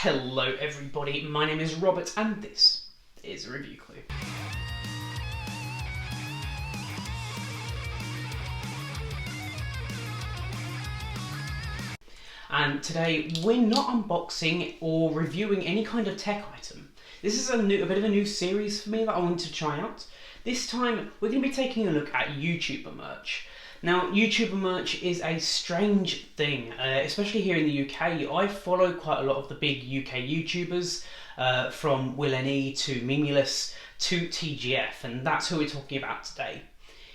Hello everybody, my name is Robert and this is a review clue. And today we're not unboxing or reviewing any kind of tech item. This is a bit of a new series for me that I wanted to try out. This time we're going to be taking a look at YouTuber merch. Now, YouTuber merch is a strange thing, especially here in the UK. I follow quite a lot of the big UK YouTubers, from Will NE to Memulous to TGF, and that's who we're talking about today.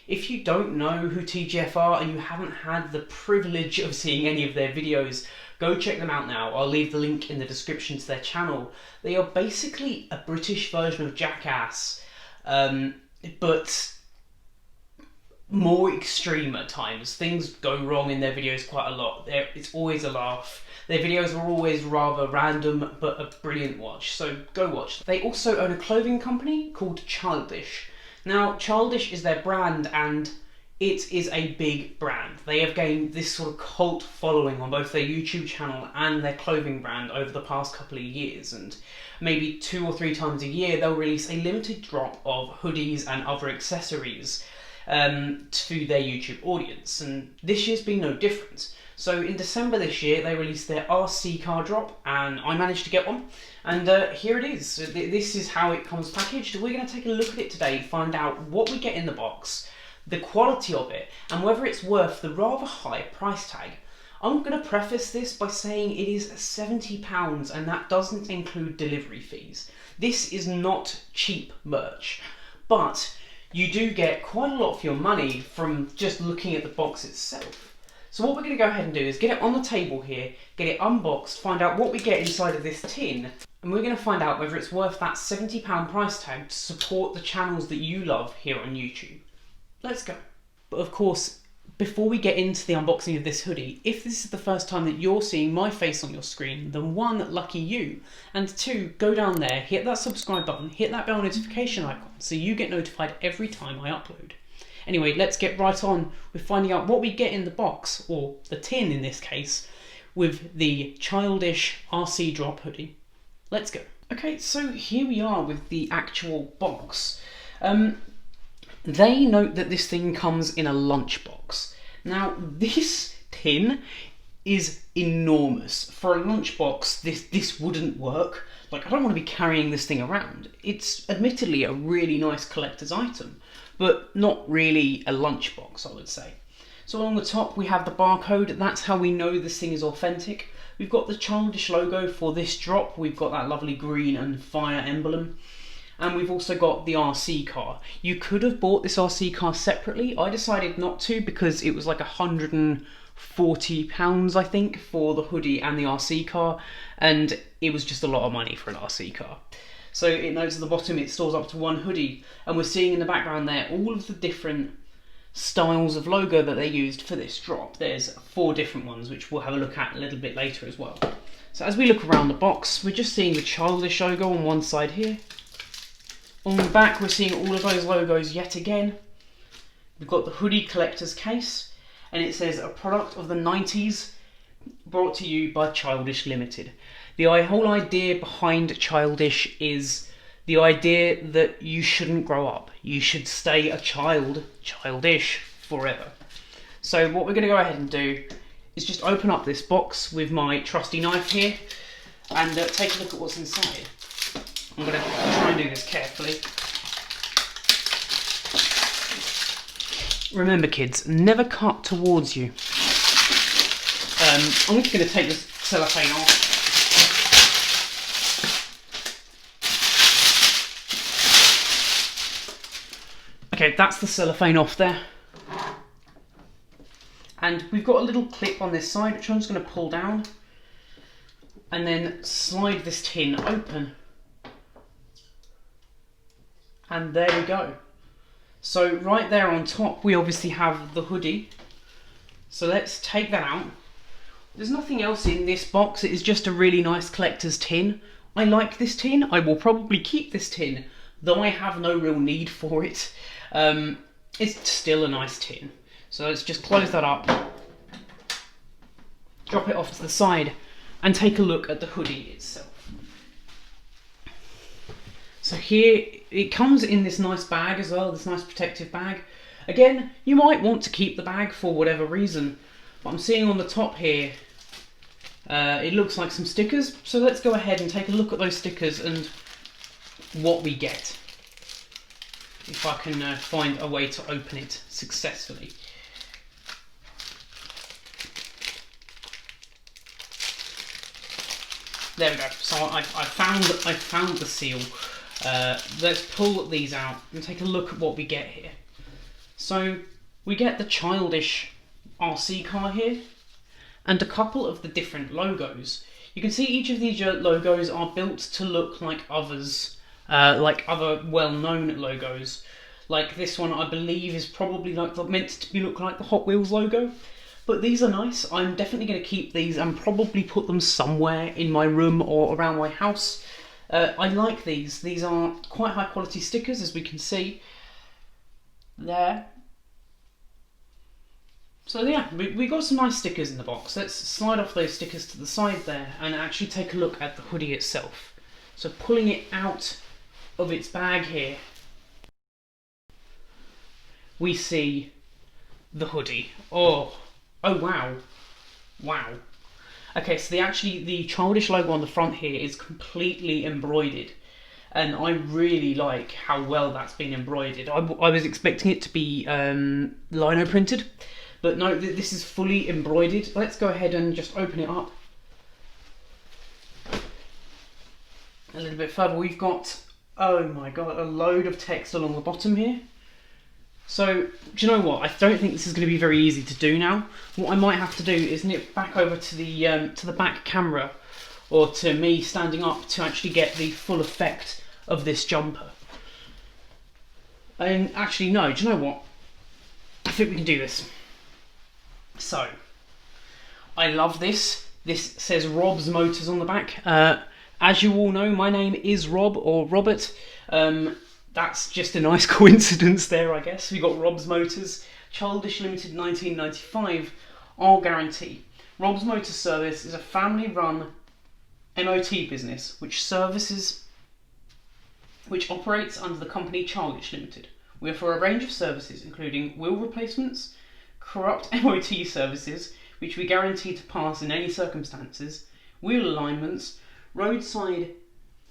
If you don't know who TGF are and you haven't had the privilege of seeing any of their videos, go check them out now. I'll leave the link in the description to their channel. They are basically a British version of Jackass, but more extreme at times. Things go wrong in their videos quite a lot. It's always a laugh. Their videos are always rather random, but a brilliant watch, so go watch. They also own a clothing company called Childish. Now, Childish is their brand, and it is a big brand. They have gained this sort of cult following on both their YouTube channel and their clothing brand over the past couple of years, and maybe 2 or 3 times a year they'll release a limited drop of hoodies and other accessories to their YouTube audience, and this year's been no different. So in December this year they released their RC car drop, and I managed to get one, and here it is. So this is how it comes packaged. We're going to take a look at it today, find out what we get in the box, the quality of it, and whether it's worth the rather high price tag. I'm going to preface this by saying it is £70, and that doesn't include delivery fees. This is not cheap merch, but you do get quite a lot for your money from just looking at the box itself. So what we're going to go ahead and do is get it on the table here, get it unboxed, find out what we get inside of this tin, and we're going to find out whether it's worth that £70 price tag to support the channels that you love here on YouTube. Let's go. But of course, before we get into the unboxing of this hoodie, if this is the first time that you're seeing my face on your screen, then 1, lucky you, and 2, go down there, hit that subscribe button, hit that bell notification icon so you get notified every time I upload. Anyway, let's get right on with finding out what we get in the box, or the tin in this case, with the Childish RC drop hoodie. Let's go. Okay, so here we are with the actual box. They note that this thing comes in a lunchbox. Now, this tin is enormous. For a lunchbox, this wouldn't work. Like, I don't want to be carrying this thing around. It's admittedly a really nice collector's item, but not really a lunchbox, I would say. So along the top, we have the barcode. That's how we know this thing is authentic. We've got the Childish logo for this drop. We've got that lovely green and fire emblem. And we've also got the RC car. You could have bought this RC car separately. I decided not to because it was like £140, I think, for the hoodie and the RC car, and it was just a lot of money for an RC car. So it notes at the bottom it stores up to 1 hoodie, and we're seeing in the background there all of the different styles of logo that they used for this drop. There's 4 different ones, which we'll have a look at a little bit later as well. So as we look around the box, we're just seeing the Childish logo on one side here. On the back, we're seeing all of those logos yet again. We've got the hoodie collector's case, and it says a product of the 90s brought to you by Childish Limited. The whole idea behind Childish is the idea that you shouldn't grow up. You should stay a child, childish, forever. So what we're going to go ahead and do is just open up this box with my trusty knife here and take a look at what's inside. I'm going to try and do this carefully. Remember kids, never cut towards you. I'm just going to take this cellophane off. Okay, that's the cellophane off there. And we've got a little clip on this side, which I'm just going to pull down and then slide this tin open. And there we go. So right there on top, we obviously have the hoodie. So let's take that out. There's nothing else in this box. It is just a really nice collector's tin. I like this tin. I will probably keep this tin, though I have no real need for it. It's still a nice tin. So let's just close that up, drop it off to the side, and take a look at the hoodie itself. So here, it comes in this nice bag as well, this nice protective bag. Again, you might want to keep the bag for whatever reason, but I'm seeing on the top here, it looks like some stickers. So let's go ahead and take a look at those stickers and what we get. If I can find a way to open it successfully. There we go. So I found the seal. Let's pull these out and take a look at what we get here. So we get the Childish RC car here, and a couple of the different logos. You can see each of these logos are built to look like others, like other well-known logos. Like this one, I believe, is probably like meant to be look like the Hot Wheels logo. But these are nice. I'm definitely going to keep these and probably put them somewhere in my room or around my house. I like these. These are quite high quality stickers, as we can see there. So yeah, we got some nice stickers in the box. Let's slide off those stickers to the side there and actually take a look at the hoodie itself. So pulling it out of its bag here, we see the hoodie. Oh wow. Wow. Okay, so the Childish logo on the front here is completely embroidered. And I really like how well that's been embroidered. I was expecting it to be lino printed, but no, this is fully embroidered. Let's go ahead and just open it up. A little bit further, we've got, oh my god, a load of text along the bottom here. So, do you know what? I don't think this is going to be very easy to do now. What I might have to do is nip back over to the back camera, or to me standing up, to actually get the full effect of this jumper. And actually, no, do you know what? I think we can do this. So, I love this. This says Rob's Motors on the back. As you all know, my name is Rob, or Robert. That's just a nice coincidence there, I guess. We got Rob's Motors, Childish Limited 1995, our guarantee. Rob's Motor Service is a family-run MOT business which operates under the company Childish Limited. We offer a range of services including wheel replacements, corrupt MOT services, which we guarantee to pass in any circumstances, wheel alignments, roadside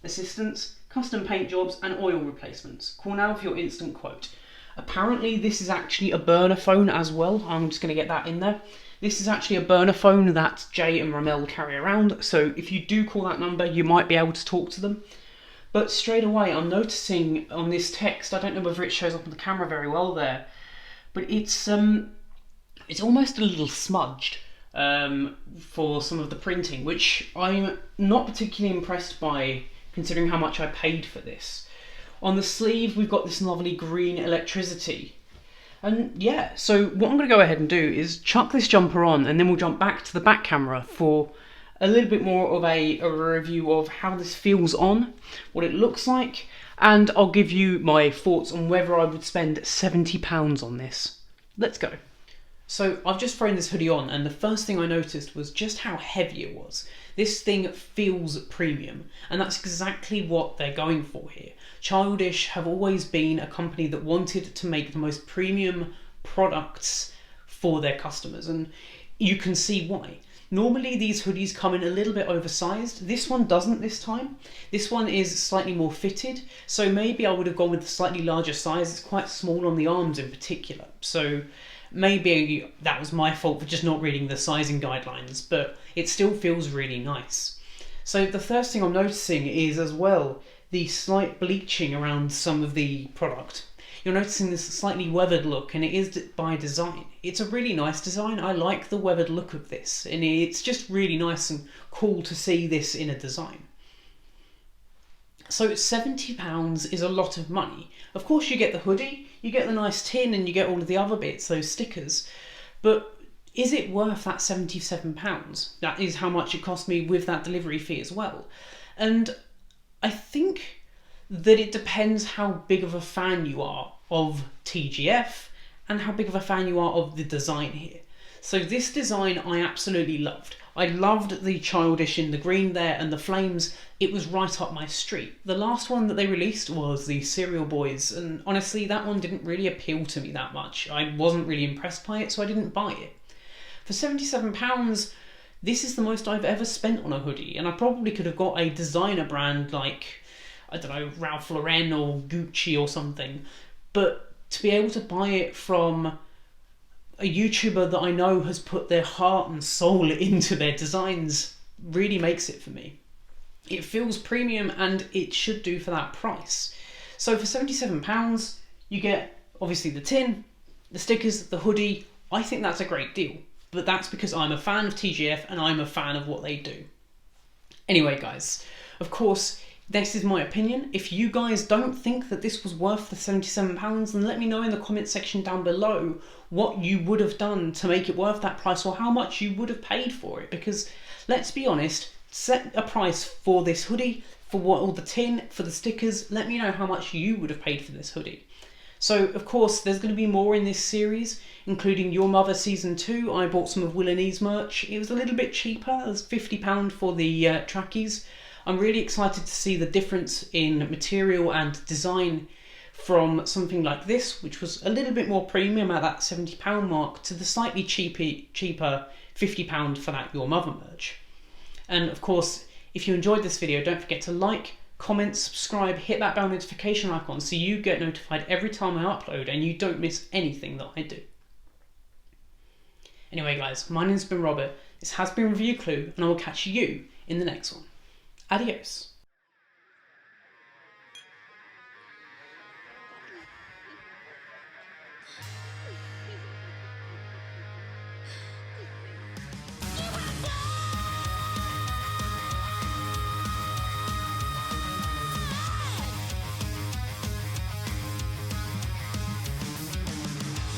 assistance, custom paint jobs and oil replacements. Call now for your instant quote. Apparently this is actually a burner phone as well. I'm just going to get that in there. This is actually a burner phone that Jay and Ramel carry around, so if you do call that number you might be able to talk to them. But straight away I'm noticing on this text, I don't know whether it shows up on the camera very well there, but it's almost a little smudged for some of the printing, which I'm not particularly impressed by, considering how much I paid for this. On the sleeve we've got this lovely green electricity. And yeah, so what I'm going to go ahead and do is chuck this jumper on, and then we'll jump back to the back camera for a little bit more of a review of how this feels on, what it looks like, and I'll give you my thoughts on whether I would spend £70 on this. Let's go. So I've just thrown this hoodie on, and the first thing I noticed was just how heavy it was. This thing feels premium, and that's exactly what they're going for here. Childish have always been a company that wanted to make the most premium products for their customers, and you can see why. Normally these hoodies come in a little bit oversized. This one doesn't this time. This one is slightly more fitted, so maybe I would have gone with a slightly larger size. It's quite small on the arms in particular, so maybe that was my fault for just not reading the sizing guidelines, but it still feels really nice. So the first thing I'm noticing is as well the slight bleaching around some of the product. You're noticing this slightly weathered look, and it is by design. It's a really nice design. I like the weathered look of this, and it's just really nice and cool to see this in a design. So £70 is a lot of money. Of course you get the hoodie, you get the nice tin, and you get all of the other bits, those stickers, but is it worth that £77? That is how much it cost me with that delivery fee as well. And I think that it depends how big of a fan you are of TGF and how big of a fan you are of the design here. So this design I absolutely loved. I loved the Childish in the green there and the flames. It was right up my street. The last one that they released was the Cereal Boys, and honestly that one didn't really appeal to me that much. I wasn't really impressed by it, so I didn't buy it. For £77, this is the most I've ever spent on a hoodie, and I probably could have got a designer brand like, I don't know, Ralph Lauren or Gucci or something, but to be able to buy it from a YouTuber that I know has put their heart and soul into their designs really makes it for me. It feels premium and it should do for that price. So for £77, you get obviously the tin, the stickers, the hoodie. I think that's a great deal, but that's because I'm a fan of TGF and I'm a fan of what they do. Anyway guys, of course, this is my opinion. If you guys don't think that this was worth the £77, then let me know in the comment section down below what you would have done to make it worth that price, or how much you would have paid for it. Because let's be honest, set a price for this hoodie, for what all the tin, for the stickers. Let me know how much you would have paid for this hoodie. So of course there's going to be more in this series, including Your Mother Season 2. I bought some of Will and E's merch. It was a little bit cheaper. It was £50 for the trackies. I'm really excited to see the difference in material and design from something like this, which was a little bit more premium at that £70 mark, to the slightly cheaper £50 for that Your Mother merch. And of course, if you enjoyed this video, don't forget to like, comment, subscribe, hit that bell notification icon so you get notified every time I upload and you don't miss anything that I do. Anyway guys, my name's been Robert, this has been Review Clue, and I will catch you in the next one. Adios.